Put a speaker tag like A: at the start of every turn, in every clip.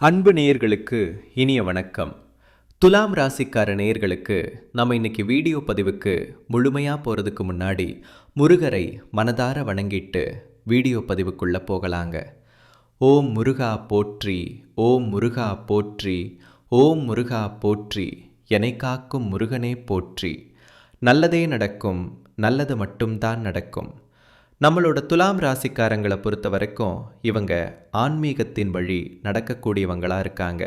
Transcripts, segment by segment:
A: அன்பு நேயர்களுக்கு இனிய வணக்கம். துலாம் ராசிக்கார நேயர்களுக்கு நம்ம இன்னைக்கு வீடியோ பதிவுக்கு முழுமையாக போகிறதுக்கு முன்னாடி முருகரை மனதார வணங்கிட்டு வீடியோ பதிவுக்குள்ளே போகலாங்க. ஓம் முருகா போற்றி, ஓம் முருகா போற்றி, ஓம் முருகா போற்றி, என்னை காக்கும் முருகனே போற்றி. நல்லதே நடக்கும், நல்லது மட்டும்தான் நடக்கும். நம்மளோட துலாம் ராசிக்காரங்களை பொறுத்த வரைக்கும் இவங்க ஆன்மீகத்தின் வழி நடக்கக்கூடியவங்களாக இருக்காங்க.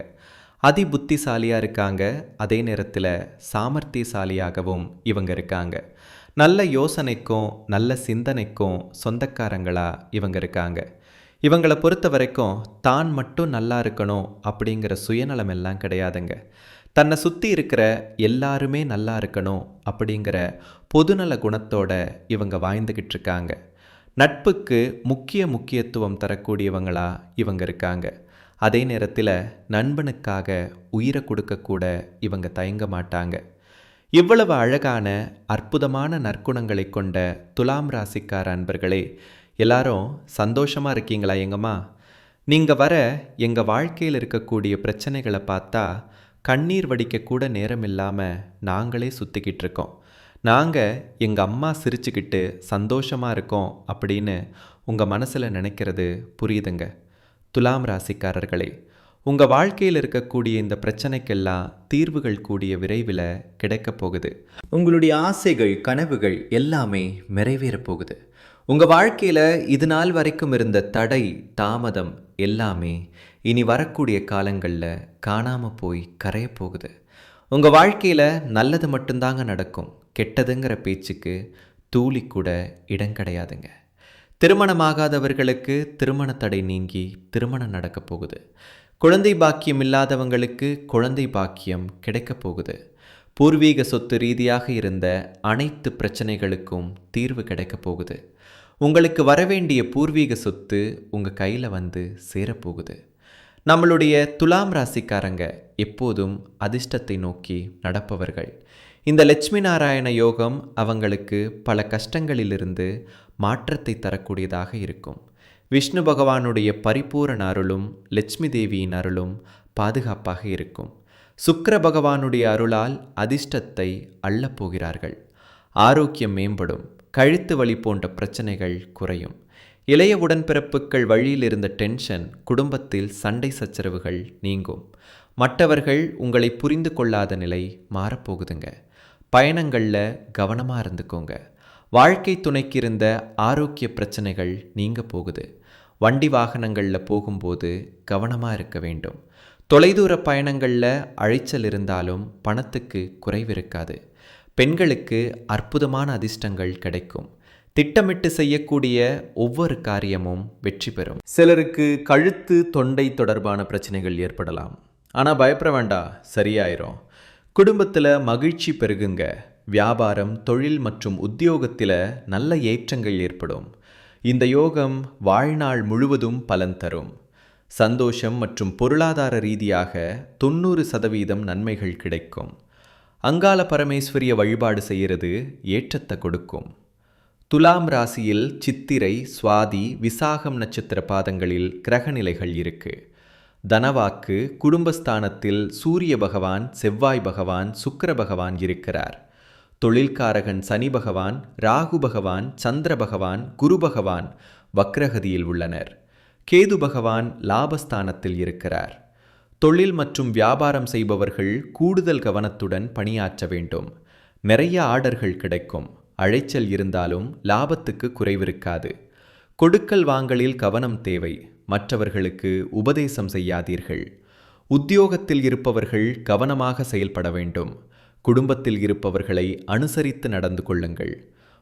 A: அதி புத்திசாலியாக இருக்காங்க. அதே நேரத்தில் சாமர்த்தியசாலியாகவும் இவங்க இருக்காங்க. நல்ல யோசனைக்கும் நல்ல சிந்தனைக்கும் சொந்தக்காரங்களாக இவங்க இருக்காங்க. இவங்களை பொறுத்த வரைக்கும் தான் மட்டும் நல்லா இருக்கணும் அப்படிங்கிற சுயநலம் எல்லாம் கிடையாதுங்க. தன்னை சுற்றி இருக்கிற எல்லாருமே நல்லா இருக்கணும் அப்படிங்கிற பொதுநல குணத்தோட இவங்க வாழ்ந்துக்கிட்டு இருக்காங்க. நட்புக்கு முக்கியத்துவம் தரக்கூடியவங்களா இவங்க இருக்காங்க. அதே நேரத்தில் நண்பனுக்காக உயிரை கொடுக்கக்கூட இவங்க தயங்க மாட்டாங்க. இவ்வளவு அழகான அற்புதமான நற்குணங்களை கொண்ட துலாம் ராசிக்கார அன்பர்களே, எல்லாரும் சந்தோஷமாக இருக்கீங்களா? எங்கம்மா, நீங்கள் வர எங்கள் வாழ்க்கையில் இருக்கக்கூடிய பிரச்சனைகளை பார்த்தா கண்ணீர் வடிக்கக்கூட நேரம் இல்லாமல் நாங்களே சுற்றிக்கிட்டு இருக்கோம். நாங்கள் எங்கள் அம்மா சிரிச்சுக்கிட்டு சந்தோஷமாக இருக்கோம் அப்படின்னு உங்கள் மனசில் நினைக்கிறது புரியுதுங்க. துலாம் ராசிக்காரர்களே, உங்கள் வாழ்க்கையில் இருக்கக்கூடிய இந்த பிரச்சனைக்கெல்லாம் தீர்வுகள் கூடிய விரைவில் கிடைக்கப் போகுது. உங்களுடைய ஆசைகள், கனவுகள் எல்லாமே நிறைவேறப் போகுது. உங்கள் வாழ்க்கையில் இது நாள் வரைக்கும் இருந்த தடை, தாமதம் எல்லாமே இனி வரக்கூடிய காலங்களில் காணாமல் போய் கரையப் போகுது. உங்கள் வாழ்க்கையில் நல்லது மட்டும்தாங்க நடக்கும். கெட்டதுங்கிற பேச்சுக்கு தூளி கூட இடம் கிடையாதுங்க. திருமணமாகாதவர்களுக்கு திருமண தடை நீங்கி திருமணம் நடக்கப் போகுது. குழந்தை பாக்கியம் இல்லாதவங்களுக்கு குழந்தை பாக்கியம் கிடைக்கப் போகுது. பூர்வீக சொத்து ரீதியாக இருந்த அனைத்து பிரச்சனைகளுக்கும் தீர்வு கிடைக்கப் போகுது. உங்களுக்கு வரவேண்டிய பூர்வீக சொத்து உங்கள் கையில் வந்து சேரப்போகுது. நம்மளுடைய துலாம் ராசிக்காரங்க எப்போதும் அதிர்ஷ்டத்தை நோக்கி நடப்பவர்கள். இந்த லட்சுமி நாராயண யோகம் அவங்களுக்கு பல கஷ்டங்களிலிருந்து மாற்றத்தை தரக்கூடியதாக இருக்கும். விஷ்ணு பகவானுடைய பரிபூரண அருளும் லட்சுமி தேவியின் அருளும் பாதுகாப்பாக இருக்கும். சுக்கிர பகவானுடைய அருளால் அதிர்ஷ்டத்தை அள்ளப்போகிறார்கள். ஆரோக்கியம் மேம்படும். கழுத்து வலி போன்ற பிரச்சனைகள் குறையும். இளைய உடன்பிறப்புகள் வழியில் இருந்த டென்ஷன், குடும்பத்தில் சண்டை சச்சரவுகள் நீங்கும். மற்றவர்கள் உங்களை புரிந்து கொள்ளாத நிலை மாறப்போகுதுங்க. பயணங்களில் கவனமாக இருந்துக்கோங்க. வாழ்க்கை துணைக்கு இருந்த ஆரோக்கிய பிரச்சனைகள் நீங்க போகுது. வண்டி வாகனங்களில் போகும்போது கவனமாக இருக்க வேண்டும். தொலைதூர பயணங்களில் அழைச்சல் இருந்தாலும் பணத்துக்கு குறைவு இருக்காது. பெண்களுக்கு அற்புதமான அதிர்ஷ்டங்கள் கிடைக்கும். திட்டமிட்டு செய்யக்கூடிய ஒவ்வொரு காரியமும் வெற்றி பெறும். சிலருக்கு கழுத்து, தொண்டை தொடர்பான பிரச்சனைகள் ஏற்படலாம். ஆனால் பயப்பட வேண்டாம், சரியாயிரும். குடும்பத்தில் மகிழ்ச்சி பெருகுங்க. வியாபாரம், தொழில் மற்றும் உத்தியோகத்தில் நல்ல ஏற்றங்கள் ஏற்படும். இந்த யோகம் வாழ்நாள் முழுவதும் பலன் தரும். சந்தோஷம் மற்றும் பொருளாதார ரீதியாக 90% நன்மைகள் கிடைக்கும். அங்காள பரமேஸ்வரிய வழிபாடு செய்கிறது ஏற்றத்தை கொடுக்கும். துலாம் ராசியில் சித்திரை, சுவாதி, விசாகம் நட்சத்திர பாதங்களில் கிரகநிலைகள் இருக்கு. தனவாக்கு, குடும்பஸ்தானத்தில் சூரிய பகவான், செவ்வாய் பகவான், சுக்கிர பகவான் இருக்கிறார். தொழில்காரகன் சனி பகவான், ராகு பகவான், சந்திர பகவான், குரு பகவான் வக்ரகதியில் உள்ளனர். கேது பகவான் லாபஸ்தானத்தில் இருக்கிறார். தொழில் மற்றும் வியாபாரம் செய்பவர்கள் கூடுதல் கவனத்துடன் பணியாற்ற வேண்டும். நிறைய ஆர்டர்கள் கிடைக்கும். அழைச்சல் இருந்தாலும் லாபத்துக்கு குறைவிருக்காது. கொடுக்கல் வாங்கலில் கவனம் தேவை. மற்றவர்களுக்கு உபதேசம் செய்யாதீர்கள். உத்தியோகத்தில் இருப்பவர்கள் கவனமாக செயல்பட வேண்டும். குடும்பத்தில் இருப்பவர்களை அனுசரித்து நடந்து கொள்ளுங்கள்.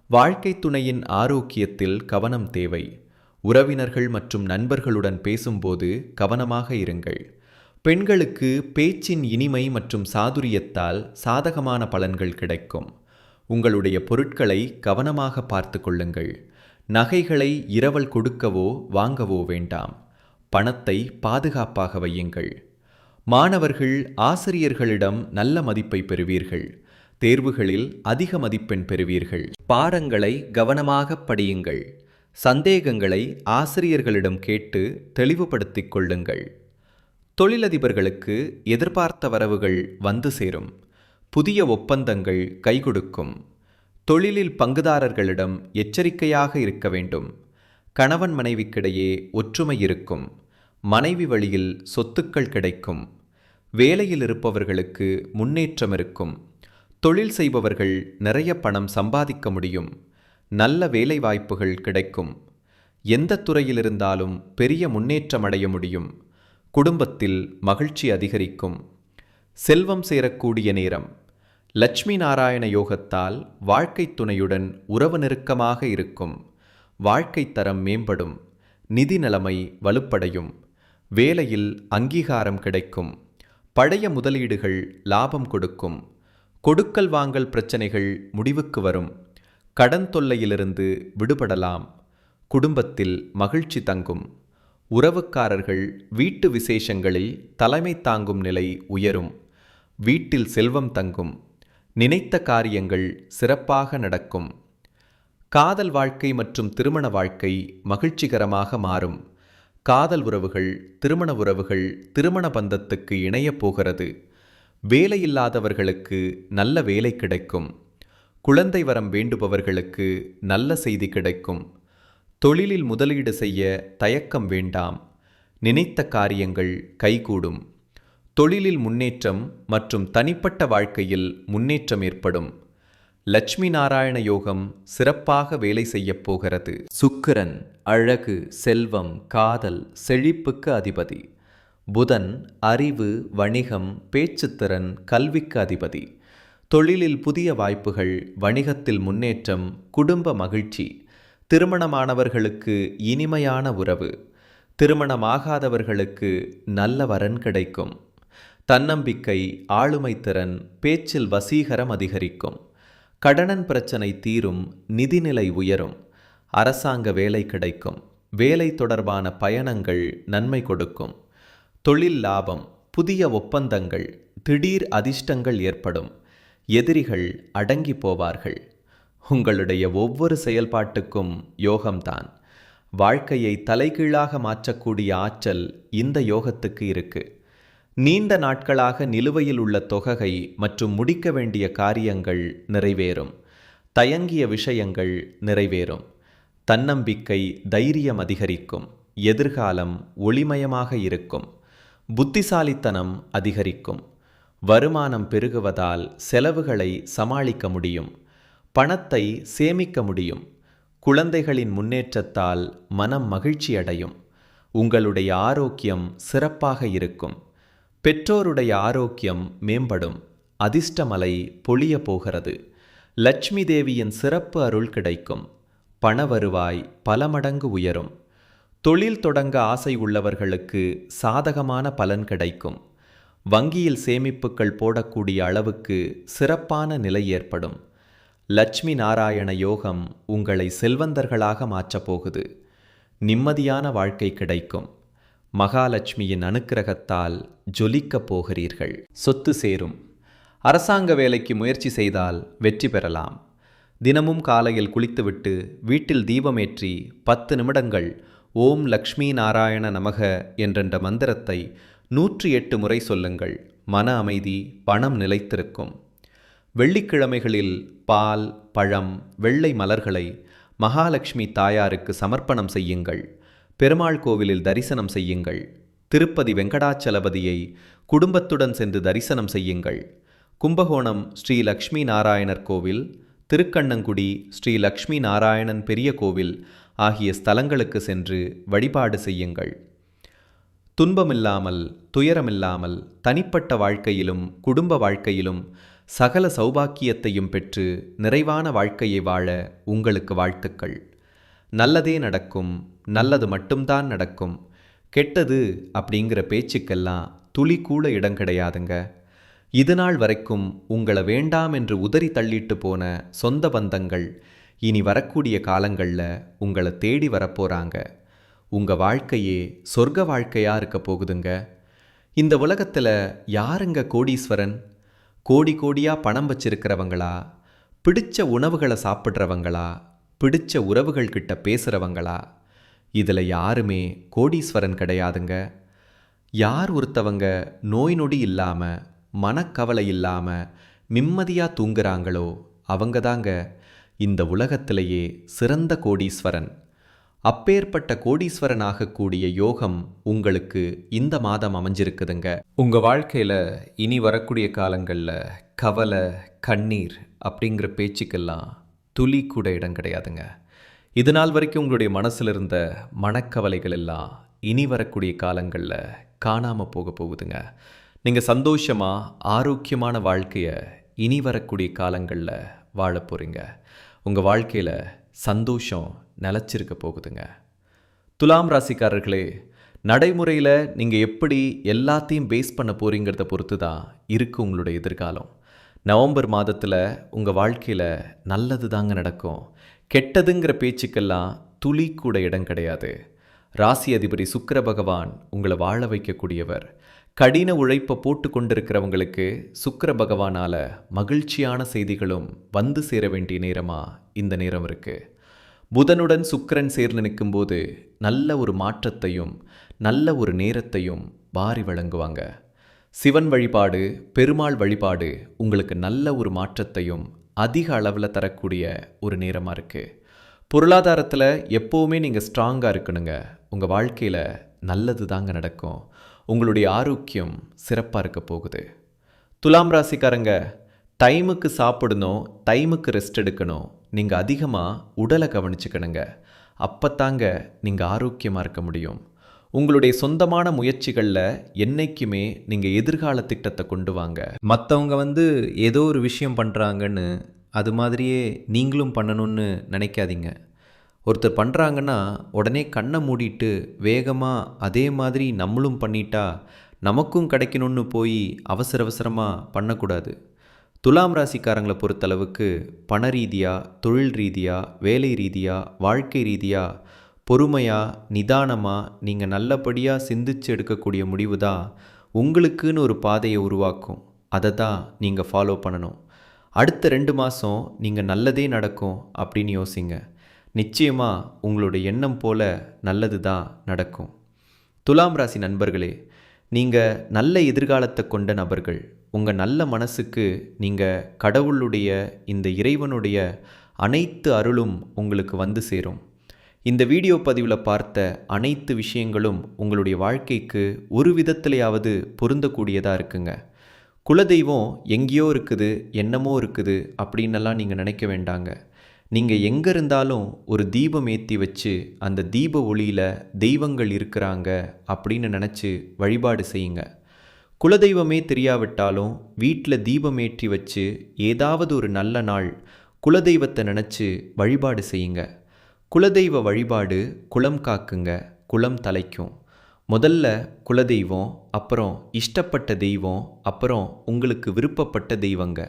A: வாழ்க்கை துணையின் ஆரோக்கியத்தில் கவனம் தேவை. உறவினர்கள் மற்றும் நண்பர்களுடன் பேசும்போது கவனமாக இருங்கள். பெண்களுக்கு பேச்சின் இனிமை மற்றும் சாதுரியத்தால் சாதகமான பலன்கள் கிடைக்கும். உங்களுடைய பொருட்களை கவனமாக பார்த்து கொள்ளுங்கள். நகைகளை இரவல் கொடுக்கவோ வாங்கவோ வேண்டாம். பணத்தை பாதுகாப்பாக வையுங்கள். மாணவர்கள் ஆசிரியர்களிடம் நல்ல மதிப்பை பெறுவீர்கள். தேர்வுகளில் அதிக மதிப்பெண் பெறுவீர்கள். பாடங்களை கவனமாக படியுங்கள். சந்தேகங்களை ஆசிரியர்களிடம் கேட்டு தெளிவுபடுத்திக் கொள்ளுங்கள். தொழிலதிபர்களுக்கு எதிர்பார்த்த வரவுகள் வந்து சேரும். புதிய ஒப்பந்தங்கள் கைகொடுக்கும். தொழிலில் பங்குதாரர்களிடம் எச்சரிக்கையாக இருக்க வேண்டும். கணவன் மனைவிக்கிடையே ஒற்றுமை இருக்கும். மனைவி வழியில் சொத்துக்கள் கிடைக்கும். வேலையில் இருப்பவர்களுக்கு முன்னேற்றம் இருக்கும். தொழில் செய்பவர்கள் நிறைய பணம் சம்பாதிக்க முடியும். நல்ல வேலை வாய்ப்புகள் கிடைக்கும். எந்த துறையிலிருந்தாலும் பெரிய முன்னேற்றம் அடைய முடியும். குடும்பத்தில் மகிழ்ச்சி அதிகரிக்கும். செல்வம் சேரக்கூடிய நேரம். லட்சுமி நாராயண யோகத்தால் வாழ்க்கை துணையுடன் உறவு நெருக்கமாக இருக்கும். வாழ்க்கை தரம் மேம்படும். நிதி நிலைமை வலுப்படையும். வேலையில் அங்கீகாரம் கிடைக்கும். பழைய முதலீடுகள் லாபம் கொடுக்கும். கொடுக்கல் வாங்கல் பிரச்சனைகள் முடிவுக்கு வரும். கடன் தொல்லையிலிருந்து விடுபடலாம். குடும்பத்தில் மகிழ்ச்சி தங்கும். உறவுக்காரர்கள் வீட்டு விசேஷங்களில் தலைமை தாங்கும் நிலை உயரும். வீட்டில் செல்வம் தங்கும். நினைத்த காரியங்கள் சிறப்பாக நடக்கும். காதல் வாழ்க்கை மற்றும் திருமண வாழ்க்கை மகிழ்ச்சிகரமாக மாறும். காதல் உறவுகள், திருமண உறவுகள் திருமண பந்தத்துக்கு இணையப் போகிறது. வேலையில்லாதவர்களுக்கு நல்ல வேலை கிடைக்கும். குழந்தை வரம் வேண்டுபவர்களுக்கு நல்ல செய்தி கிடைக்கும். தொழிலில் முதலீடு செய்ய தயக்கம் வேண்டாம். நினைத்த காரியங்கள் கைகூடும். தொழிலில் முன்னேற்றம் மற்றும் தனிப்பட்ட வாழ்க்கையில் முன்னேற்றம் ஏற்படும். லட்சுமி நாராயண யோகம் சிறப்பாக வேலை செய்யப் போகிறது. சுக்கிரன் அழகு, செல்வம், காதல், செழிப்புக்கு அதிபதி. புதன் அறிவு, வணிகம், பேச்சுத்திறன், கல்விக்கு அதிபதி. தொழிலில் புதிய வாய்ப்புகள், வணிகத்தில் முன்னேற்றம், குடும்ப மகிழ்ச்சி. திருமணமானவர்களுக்கு இனிமையான உறவு. திருமணமாகாதவர்களுக்கு நல்ல வரன் கிடைக்கும். தன்னம்பிக்கை, ஆளுமை திறன், பேச்சில் வசீகரம் அதிகரிக்கும். கடனன் பிரச்சனை தீரும். நிதிநிலை உயரும். அரசாங்க வேலை கிடைக்கும். வேலை தொடர்பான பயணங்கள் நன்மை கொடுக்கும். தொழில் லாபம், புதிய ஒப்பந்தங்கள், திடீர் அதிர்ஷ்டங்கள் ஏற்படும். எதிரிகள் அடங்கி போவார்கள். உங்களுடைய ஒவ்வொரு செயல்பாட்டுக்கும் யோகம்தான். வாழ்க்கையை தலைகீழாக மாற்றக்கூடிய ஆற்றல் இந்த யோகத்துக்கு இருக்கு. நீண்ட நாட்களாக நிலுவையில் உள்ள தொகை மற்றும் முடிக்க வேண்டிய காரியங்கள் நிறைவேறும். தயங்கிய விஷயங்கள் நிறைவேறும். தன்னம்பிக்கை, தைரியம் அதிகரிக்கும். எதிர்காலம் ஒளிமயமாக இருக்கும். புத்திசாலித்தனம் அதிகரிக்கும். வருமானம் பெருகுவதால் செலவுகளை சமாளிக்க முடியும். பணத்தை சேமிக்க முடியும். குழந்தைகளின் முன்னேற்றத்தால் மனம் மகிழ்ச்சி அடையும். உங்களுடைய ஆரோக்கியம் சிறப்பாக இருக்கும். பெற்றோருடைய ஆரோக்கியம் மேம்படும். அதிர்ஷ்டமலை பொழிய போகிறது. லட்சுமி தேவியின் சிறப்பு அருள் கிடைக்கும். பண வருவாய் பல மடங்கு உயரும். தொழில் தொடங்க ஆசை உள்ளவர்களுக்கு சாதகமான பலன் கிடைக்கும். வங்கியில் சேமிப்புகள் போடக்கூடிய அளவுக்கு சிறப்பான நிலை ஏற்படும். லட்சுமி நாராயண யோகம் உங்களை செல்வந்தர்களாக மாற்றப் போகுது. நிம்மதியான வாழ்க்கை கிடைக்கும். மகாலட்சுமியின் அனுக்கிரகத்தால் ஜொலிக்கப் போகிறீர்கள். சொத்து சேரும். அரசாங்க வேலைக்கு முயற்சி செய்தால் வெற்றி பெறலாம். தினமும் காலையில் குளித்துவிட்டு வீட்டில் தீபமேற்றி 10 நிமிடங்கள் ஓம் லக்ஷ்மி நாராயண நமக என்ற மந்திரத்தை 108 முறை சொல்லுங்கள். மன அமைதி, பணம் நிலைத்திருக்கும். வெள்ளிக்கிழமைகளில் பால், பழம், வெள்ளை மலர்களை மகாலட்சுமி தாயாருக்கு சமர்ப்பணம் செய்யுங்கள். பெருமாள் கோவிலில் தரிசனம் செய்யுங்கள். திருப்பதி வெங்கடாச்சலபதியை குடும்பத்துடன் சென்று தரிசனம் செய்யுங்கள். கும்பகோணம் ஸ்ரீ லக்ஷ்மி நாராயணர் கோவில், திருக்கண்ணங்குடி ஸ்ரீ லக்ஷ்மி நாராயணன் பெரிய கோவில் ஆகிய ஸ்தலங்களுக்கு சென்று வழிபாடு செய்யுங்கள். துன்பமில்லாமல், துயரமில்லாமல் தனிப்பட்ட வாழ்க்கையிலும் குடும்ப வாழ்க்கையிலும் சகல சௌபாக்கியத்தையும் பெற்று நிறைவான வாழ்க்கையை வாழ உங்களுக்கு வாழ்த்துக்கள். நல்லதே நடக்கும். நல்லது மட்டும்தான் நடக்கும். கெட்டது அப்படிங்கிற பேச்சுக்கெல்லாம் துளி கூட இடம் கிடையாதுங்க. இதுநாள் வரைக்கும் உங்களை வேண்டாம் என்று உதறி தள்ளிட்டு போன சொந்த பந்தங்கள் இனி வரக்கூடிய காலங்களில் உங்களை தேடி வரப்போகிறாங்க. உங்கள் வாழ்க்கையே சொர்க்க வாழ்க்கையாக இருக்க போகுதுங்க. இந்த உலகத்தில் யாருங்க கோடீஸ்வரன்? கோடி கோடியாக பணம் வச்சிருக்கிறவங்களா? பிடிச்ச உணவுகளை சாப்பிட்றவங்களா? பிடிச்ச உறவுகள்கிட்ட பேசுகிறவங்களா? இதில் யாருமே கோடீஸ்வரன் கிடையாதுங்க. யார் ஒருத்தவங்க நோய் நொடி இல்லாமல் மனக்கவலை இல்லாமல் நிம்மதியாக தூங்குறாங்களோ அவங்க தாங்க இந்த உலகத்திலேயே சிறந்த கோடீஸ்வரன். அப்பேற்பட்ட கோடீஸ்வரன் ஆகக்கூடிய யோகம் உங்களுக்கு இந்த மாதம் அமைஞ்சிருக்குதுங்க. உங்கள் வாழ்க்கையில் இனி வரக்கூடிய காலங்களில் கவலை கண்ணீர் அப்படிங்கிற பேச்சுக்கெல்லாம் துளி கூட இடம் கிடையாதுங்க. இது நாள் வரைக்கும் உங்களுடைய மனசில் இருந்த மனக்கவலைகள் எல்லாம் இனி வரக்கூடிய காலங்களில் காணாமல் போக போகுதுங்க. நீங்கள் சந்தோஷமாக ஆரோக்கியமான வாழ்க்கையை இனி வரக்கூடிய காலங்களில் வாழ போகிறீங்க. உங்கள் வாழ்க்கையில் சந்தோஷம் நிலச்சிருக்க போகுதுங்க. துலாம் ராசிக்காரர்களே, நடைமுறையில் நீங்கள் எப்படி எல்லாத்தையும் பேஸ் பண்ண போகிறீங்கிறத பொறுத்து தான் இருக்குது உங்களுடைய எதிர்காலம். நவம்பர் மாதத்தில் உங்கள் வாழ்க்கையில் நல்லது தாங்க நடக்கும். கெட்டதுங்கிற பேச்சுக்கெல்லாம் துளி கூட இடம் கிடையாது. ராசி அதிபதி சுக்கிர பகவான் உங்களை வாழ வைக்கக்கூடியவர். கடின உழைப்பை போட்டு கொண்டிருக்கிறவங்களுக்கு சுக்கிர பகவானால் மகிழ்ச்சியான செய்திகளும் வந்து சேர வேண்டிய நேரமாக இந்த நேரம் இருக்குது. புதனுடன் சுக்கிரன் சேர்ந்து நிற்கும்போது நல்ல ஒரு மாற்றத்தையும் நல்ல ஒரு நேரத்தையும் வாரி வழங்குவாங்க. சிவன் வழிபாடு பெருமாள் வழிபாடு உங்களுக்கு நல்ல ஒரு மாற்றத்தையும் அதிக அளவில் தரக்கூடிய ஒரு நேரமாக இருக்குது. பொருளாதாரத்தில் எப்போவுமே நீங்கள் ஸ்ட்ராங்காக இருக்கணுங்க. உங்கள் வாழ்க்கையில் நல்லது தாங்க நடக்கும். உங்களுடைய ஆரோக்கியம் சிறப்பாக இருக்க போகுது. துலாம் ராசிக்காரங்க, டைமுக்கு சாப்பிடணும், டைமுக்கு ரெஸ்ட் எடுக்கணும். நீங்கள் அதிகமாக உடலை கவனிச்சுக்கணுங்க. அப்போத்தாங்க நீங்கள் ஆரோக்கியமாக இருக்க முடியும். உங்களுடைய சொந்தமான முயற்சிகளில் என்றைக்குமே நீங்கள் எதிர்கால திட்டத்தை கொண்டு வாங்க. மற்றவங்க ஏதோ ஒரு விஷயம் பண்ணுறாங்கன்னு அது மாதிரியே நீங்களும் பண்ணணும்னு நினைக்காதீங்க. ஒருத்தர் பண்ணுறாங்கன்னா உடனே கண்ணை மூடிட்டு வேகமாக அதே மாதிரி நம்மளும் பண்ணிட்டா நமக்கும் கிடைக்கணும்னு போய் அவசர அவசரமாக பண்ணக்கூடாது. துலாம் ராசிக்காரங்களை பொறுத்தளவுக்கு பண ரீதியாக, தொழில் ரீதியாக, வேலை ரீதியாக, வாழ்க்கை ரீதியாக பொறுமையாக நிதானமாக நீங்கள் நல்லபடியாக சிந்திச்சு எடுக்கக்கூடிய முடிவு தான் உங்களுக்குன்னு ஒரு பாதையை உருவாக்கும். அதை தான் நீங்கள் ஃபாலோ பண்ணணும். அடுத்த 2 மாதம் நீங்கள் நல்லதே நடக்கும் அப்படின்னு யோசிங்க. நிச்சயமாக உங்களுடைய எண்ணம் போல நல்லது தான் நடக்கும். துலாம் ராசி நண்பர்களே, நீங்கள் நல்ல எதிர்காலத்தை கொண்ட நபர்கள். உங்கள் நல்ல மனசுக்கு நீங்கள் கடவுளுடைய இந்த இறைவனுடைய அனைத்து அருளும் உங்களுக்கு வந்து சேரும். இந்த வீடியோ பதிவில் பார்த்த அனைத்து விஷயங்களும் உங்களுடைய வாழ்க்கைக்கு ஒரு விதத்திலேயாவது பொருந்தக்கூடியதாக இருக்குங்க. குலதெய்வம் எங்கேயோ இருக்குது, என்னமோ இருக்குது அப்படின்னெல்லாம் நீங்கள் நினைக்க வேண்டாங்க. நீங்கள் எங்கே இருந்தாலும் ஒரு தீபம் ஏற்றி வச்சு அந்த தீப ஒளியில் தெய்வங்கள் இருக்கிறாங்க அப்படின்னு நினச்சி வழிபாடு செய்யுங்க. குலதெய்வமே தெரியாவிட்டாலும் வீட்டில் தீபம் ஏற்றி வச்சு ஏதாவது ஒரு நல்ல நாள் குலதெய்வத்தை நினச்சி வழிபாடு செய்யுங்க. குலதெய்வ வழிபாடு குலம் காக்குங்க, குலம் தலைக்கும். முதல்ல குலதெய்வம், அப்புறம் இஷ்டப்பட்ட தெய்வம், அப்புறம் உங்களுக்கு விருப்பப்பட்ட தெய்வங்க.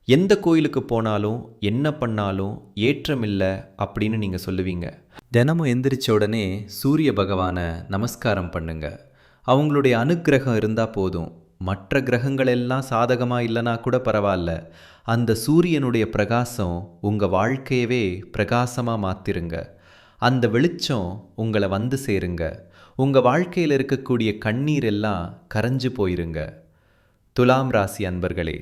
A: எந்த கோயிலுக்கு போனாலும் என்ன பண்ணாலும் ஏற்றமில்லை அப்படின்னு நீங்கள் சொல்லுவீங்க. தினமும் எந்திரிச்ச உடனே சூரிய பகவானை நமஸ்காரம் பண்ணுங்க. அவங்களுடைய அனுக்கிரகம் இருந்தால் போதும். மற்ற கிரகங்கள் எல்லாம் சாதகமாக இல்லைனா கூட பரவாயில்ல, அந்த சூரியனுடைய பிரகாசம் உங்கள் வாழ்க்கையவே பிரகாசமாக மாற்றிருங்க. அந்த வெளிச்சம் உங்களை வந்து சேருங்க. உங்கள் வாழ்க்கையில் இருக்கக்கூடிய கண்ணீர் எல்லாம் கரைஞ்சு போயிருங்க. துலாம் ராசி அன்பர்களே,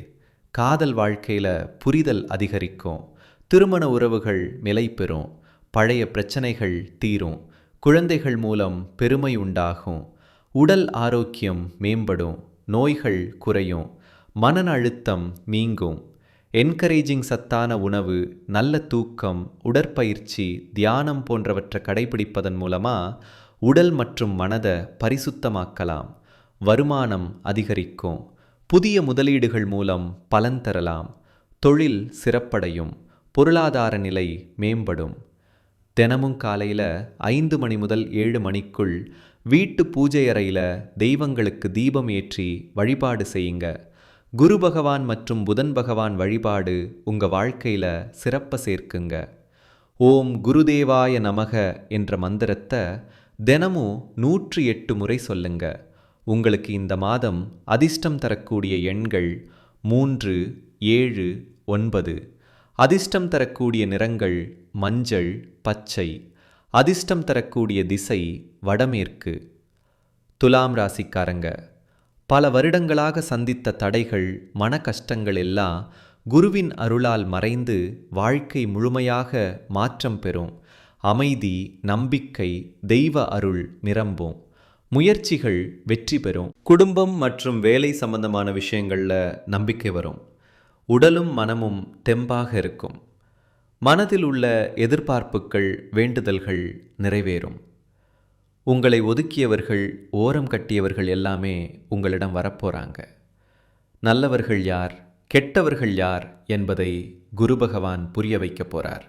A: காதல் வாழ்க்கையில் புரிதல் அதிகரிக்கும். திருமண உறவுகள் நிலை பெறும். பழைய பிரச்சனைகள் தீரும். குழந்தைகள் மூலம் பெருமை உண்டாகும். உடல் ஆரோக்கியம் மேம்படும். நோய்கள் குறையும். மன அழுத்தம் நீங்கும். என்கரேஜிங் சத்தான உணவு, நல்ல தூக்கம், உடற்பயிற்சி, தியானம் போன்றவற்றை கடைபிடிப்பதன் மூலமாக உடல் மற்றும் மனதை பரிசுத்தமாக்கலாம். வருமானம் அதிகரிக்கும். புதிய முதலீடுகள் மூலம் பலன் தரலாம். தொழில் சிறப்படையும். பொருளாதார நிலை மேம்படும். தினமும் காலையில் 5 மணி முதல் 7 மணிக்குள் வீட்டு பூஜை அறையில் தெய்வங்களுக்கு தீபம் ஏற்றி வழிபாடு செய்யுங்க. குரு பகவான் மற்றும் புதன் பகவான் வழிபாடு உங்கள் வாழ்க்கையில் சிறப்பை சேர்க்குங்க. ஓம் குருதேவாய நமக என்ற மந்திரத்தை தினமும் 108 முறை சொல்லுங்க. உங்களுக்கு இந்த மாதம் அதிர்ஷ்டம் தரக்கூடிய எண்கள் 3, 7, 9. அதிர்ஷ்டம் தரக்கூடிய நிறங்கள் மஞ்சள், பச்சை. அதிர்ஷ்டம் தரக்கூடிய திசை வடமேற்கு. துலாம் ராசிக்காரங்க, பல வருடங்களாக சந்தித்த தடைகள், மன கஷ்டங்கள் எல்லாம் குருவின் அருளால் மறைந்து வாழ்க்கை முழுமையாக மாற்றம் பெறும். அமைதி, நம்பிக்கை, தெய்வ அருள் நிரம்பும். முயற்சிகள் வெற்றி பெறும். குடும்பம் மற்றும் வேலை சம்பந்தமான விஷயங்களில் நம்பிக்கை வரும். உடலும் மனமும் தெம்பாக இருக்கும். மனதில் உள்ள எதிர்பார்ப்புகள், வேண்டுதல்கள் நிறைவேறும். உங்களை ஒதுக்கியவர்கள், ஓரம் கட்டியவர்கள் எல்லாமே உங்களிடம் வரப்போகிறாங்க. நல்லவர்கள் யார், கெட்டவர்கள் யார் என்பதை குரு பகவான் புரிய வைக்க போகிறார்.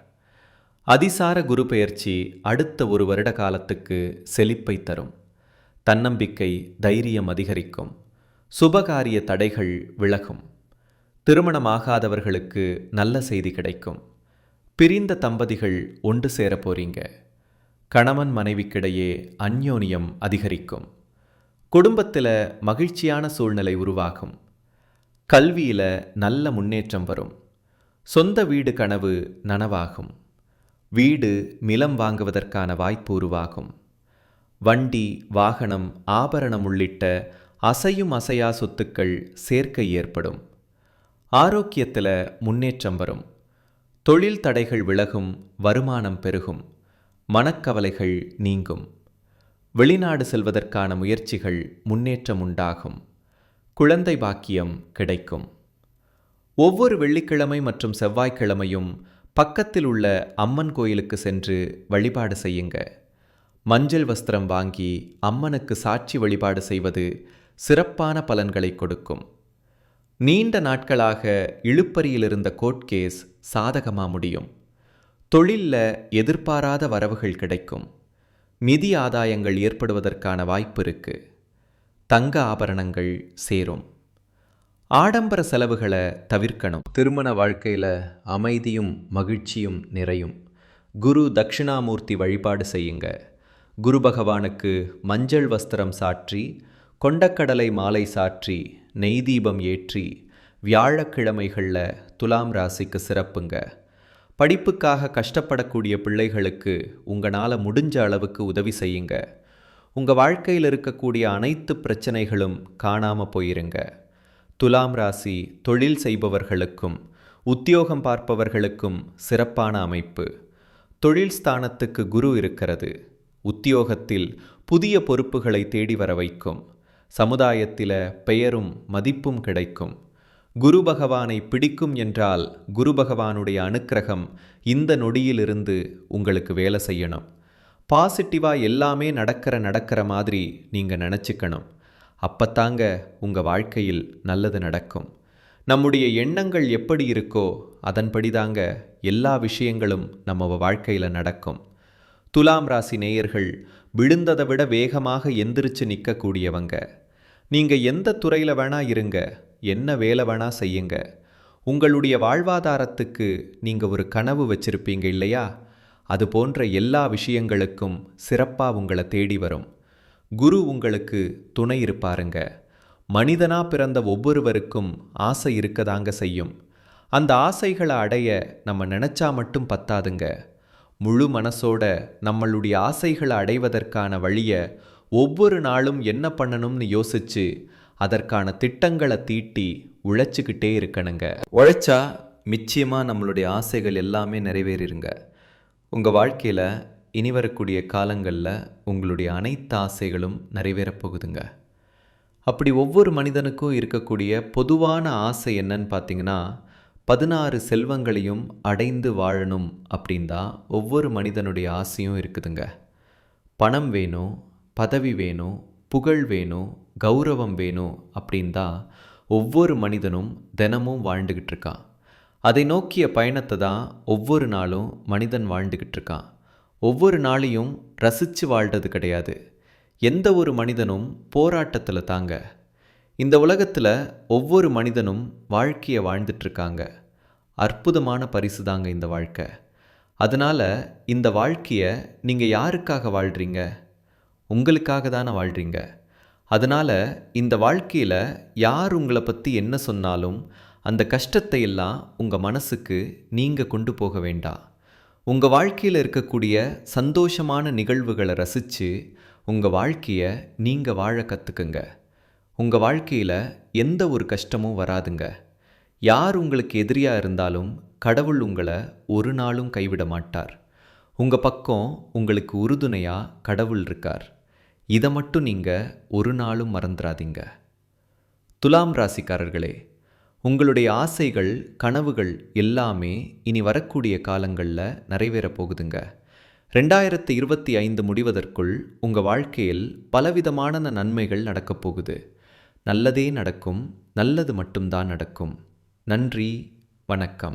A: அதிசார குரு பெயர்ச்சி அடுத்த 1 வருட காலத்துக்கு செழிப்பை தரும். தன்னம்பிக்கை, தைரியம் அதிகரிக்கும். சுபகாரிய தடைகள் விலகும். திருமணமாகாதவர்களுக்கு நல்ல செய்தி கிடைக்கும். பிரிந்த தம்பதிகள் ஒன்று சேர போறீங்க. கணவன் மனைவிக்கிடையே அந்யோன்யம் அதிகரிக்கும். குடும்பத்தில் மகிழ்ச்சியான சூழ்நிலை உருவாகும். கல்வியில் நல்ல முன்னேற்றம் வரும். சொந்த வீடு கனவு நனவாகும். வீடு, நிலம் வாங்குவதற்கான வாய்ப்பு உருவாகும். வண்டி, வாகனம், ஆபரணம் உள்ளிட்ட அசையும் அசையா சொத்துக்கள் சேர்க்கை ஏற்படும். ஆரோக்கியத்தில் முன்னேற்றம் வரும். தொழில் தடைகள் விலகும். வருமானம் பெருகும். மனக்கவலைகள் நீங்கும். வெளிநாடு செல்வதற்கான முயற்சிகள் முன்னேற்றம் உண்டாகும். குழந்தை பாக்கியம் கிடைக்கும். ஒவ்வொரு வெள்ளிக்கிழமை மற்றும் செவ்வாய்க்கிழமையும் பக்கத்தில் உள்ள அம்மன் கோயிலுக்கு சென்று வழிபாடு செய்யுங்க. மஞ்சள் வஸ்திரம் வாங்கி அம்மனுக்கு சாட்சி வழிபாடு செய்வது சிறப்பான பலன்களை கொடுக்கும். நீண்ட நாட்களாக இழுப்பறியில் இருந்த கோர்ட் கேஸ் சாதகமாக முடியும். தொழிலில் எதிர்பாராத வரவுகள் கிடைக்கும். நிதி ஆதாயங்கள் ஏற்படுவதற்கான வாய்ப்பு இருக்கு. தங்க ஆபரணங்கள் சேரும். ஆடம்பர செலவுகளை தவிர்க்கணும். திருமண வாழ்க்கையில் அமைதியும் மகிழ்ச்சியும் நிறையும். குரு தட்சிணாமூர்த்தி வழிபாடு செய்யுங்க. குரு பகவானுக்கு மஞ்சள் வஸ்திரம் சாற்றி, கொண்டக்கடலை மாலை சாற்றி, நெய் தீபம் ஏற்றி வியாழக்கிழமைகளில் துலாம் ராசிக்கு சிறப்புங்க. படிப்புக்காக கஷ்டப்படக்கூடிய பிள்ளைகளுக்கு உங்களால் முடிஞ்ச அளவுக்கு உதவி செய்யுங்க. உங்கள் வாழ்க்கையில் இருக்கக்கூடிய அனைத்து பிரச்சனைகளும் காணாமல் போயிருங்க. துலாம் ராசி தொழில் செய்பவர்களுக்கும் உத்தியோகம் பார்ப்பவர்களுக்கும் சிறப்பான அமைப்பு. தொழில் ஸ்தானத்துக்கு குரு இருக்கிறது. உத்தியோகத்தில் புதிய பொறுப்புகளை தேடி வர வைக்கும். சமுதாயத்தில் பெயரும் மதிப்பும் கிடைக்கும். குரு பகவானை பிடிக்கும் என்றால் குரு பகவானுடைய அனுக்கிரகம் இந்த நொடியிலிருந்து உங்களுக்கு வேலை செய்யணும். பாசிட்டிவாக எல்லாமே நடக்கிற மாதிரி நீங்கள் நினச்சிக்கணும். அப்பத்தாங்க உங்கள் வாழ்க்கையில் நல்லது நடக்கும். நம்முடைய எண்ணங்கள் எப்படி இருக்கோ அதன்படி தாங்க எல்லா விஷயங்களும் நம்ம வாழ்க்கையில் நடக்கும். துலாம் ராசி நேயர்கள் விழுந்ததை விட வேகமாக எந்திரிச்சு நிற்கக்கூடியவங்க. நீங்கள் எந்த துறையில் வேணா இருங்க, என்ன வேலை வேணா செய்யுங்க. உங்களுடைய வாழ்வாதாரத்துக்கு நீங்கள் ஒரு கனவு வச்சிருப்பீங்க இல்லையா? அது போன்ற எல்லா விஷயங்களுக்கும் சிறப்பாக உங்களை தேடி வரும். குரு உங்களுக்கு துணை இருப்பாருங்க. மனிதனா பிறந்த ஒவ்வொருவருக்கும் ஆசை இருக்கதாங்க செய்யும். அந்த ஆசைகளை அடைய நம்ம நினச்சா மட்டும் பத்தாதுங்க. முழு மனசோட நம்மளுடைய ஆசைகளை அடைவதற்கான வழியை ஒவ்வொரு நாளும் என்ன பண்ணணும்னு யோசிச்சு அதற்கான திட்டங்களை தீட்டி உழைச்சிக்கிட்டே இருக்கணுங்க. உழைச்சா நிச்சயமாக நம்மளுடைய ஆசைகள் எல்லாமே நிறைவேறிருங்க. உங்கள் வாழ்க்கையில் இனி வரக்கூடிய காலங்களில் உங்களுடைய அனைத்து ஆசைகளும் நிறைவேறப் போகுதுங்க. அப்படி ஒவ்வொரு மனிதனுக்கும் இருக்கக்கூடிய பொதுவான ஆசை என்னன்னு பார்த்தீங்கன்னா, 16 செல்வங்களையும் அடைந்து வாழணும் அப்படின் தான் ஒவ்வொரு மனிதனுடைய ஆசையும் இருக்குதுங்க. பணம் வேணும், பதவி வேணும், புகழ் வேணும், கௌரவம் வேணும் அப்படின் தான் ஒவ்வொரு மனிதனும் தினமும் வாழ்ந்துக்கிட்டு இருக்கான். அதை நோக்கிய பயணத்தை தான் ஒவ்வொரு நாளும் மனிதன் வாழ்ந்துக்கிட்டு இருக்கான். ஒவ்வொரு நாளையும் ரசித்து வாழ்கிறது கிடையாது. எந்த ஒரு மனிதனும் போராட்டத்தில் தாங்க. இந்த உலகத்தில் ஒவ்வொரு மனிதனும் வாழ்க்கையை வாழ்ந்துட்டுருக்காங்க. அற்புதமான பரிசு தாங்க இந்த வாழ்க்கை. அதனால் இந்த வாழ்க்கையை நீங்கள் யாருக்காக வாழ்கிறீங்க? உங்களுக்காக தானே வாழ்கிறீங்க. அதனால் இந்த வாழ்க்கையில் யார் உங்களை பற்றி என்ன சொன்னாலும் அந்த கஷ்டத்தை எல்லாம் உங்கள் மனசுக்கு நீங்கள் கொண்டு போக வேண்டாம். உங்கள் வாழ்க்கையில் இருக்கக்கூடிய சந்தோஷமான நிகழ்வுகளை ரசித்து உங்கள் வாழ்க்கையை நீங்கள் வாழ கற்றுக்குங்க. உங்கள் வாழ்க்கையில் எந்த ஒரு கஷ்டமும் வராதுங்க. யார் உங்களுக்கு எதிரியாக இருந்தாலும் கடவுள் உங்களை ஒரு நாளும் கைவிட மாட்டார். உங்கள் பக்கம் உங்களுக்கு உறுதுணையாக கடவுள் இருக்கார். இதை மட்டும் நீங்கள் ஒரு நாளும் மறந்துடாதீங்க. துலாம் ராசிக்காரர்களே, உங்களுடைய ஆசைகள், கனவுகள் எல்லாமே இனி வரக்கூடிய காலங்களில் நிறைவேறப் போகுதுங்க. 2025 முடிவதற்குள் உங்கள் வாழ்க்கையில் பலவிதமான நன்மைகள் நடக்கப் போகுது. நல்லதே நடக்கும், நல்லது மட்டும்தான் நடக்கும். நன்றி, வணக்கம்.